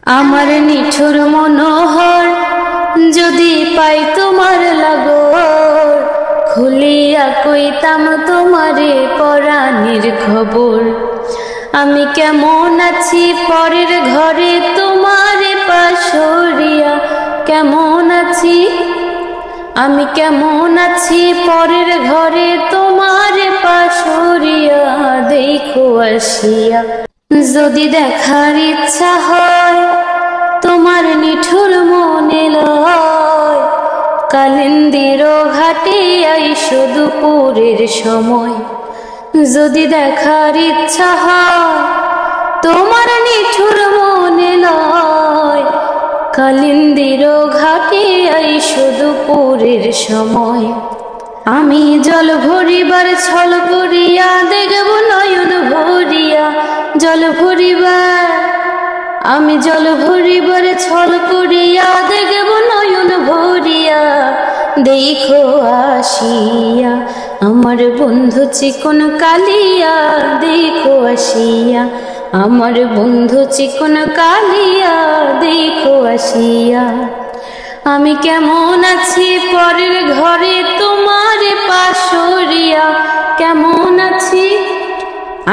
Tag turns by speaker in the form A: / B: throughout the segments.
A: আমার নিঠুর মনোহর যদি পাই তোমার লাগর, খুলিয়া কইতাম তোমারে পরাণের খবর। আমি কেমন আছি পরের ঘরে তোমারে পাশরিয়া, কেমন আছি আমি কেমন আছি পরের ঘরে তোমারে পাশরিয়া, দেখো আসিয়া। যদি দেখার ইচ্ছা হয় তোমার নিঠুর মনে লয়, কালিন্দির ঘাটে আইসো দুপুরের সময়। যদি দেখার ইচ্ছা হয় তোমার নিঠুর মনে লয়, কালিন্দির ঘাটে আইসো দুপুরের সময়। আমি জল ভরিবার ছল করিয়া দেখব নয়ন ভরিয়া, জল ভরিবার আমি জল ভরিবার ছল করিয়া দেখব নয়ন ভরিয়া, দেখো আসিয়া আমার বন্ধু চিকন কালিয়া, দেখো আসিয়া আমার বন্ধু চিকন কালিয়া, দেখো আসিয়া। আমি কেমন আছি পরের ঘরে তোমার পাশরিয়া, কেমন আছি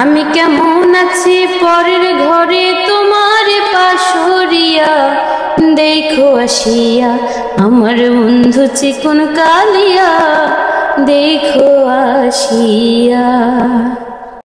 A: আমি কেমন আছি পরের ঘরে তোমার পাশরিয়া, দেখো আসিয়া আমার বন্ধু চিকন কালিয়া, দেখো আসিয়া।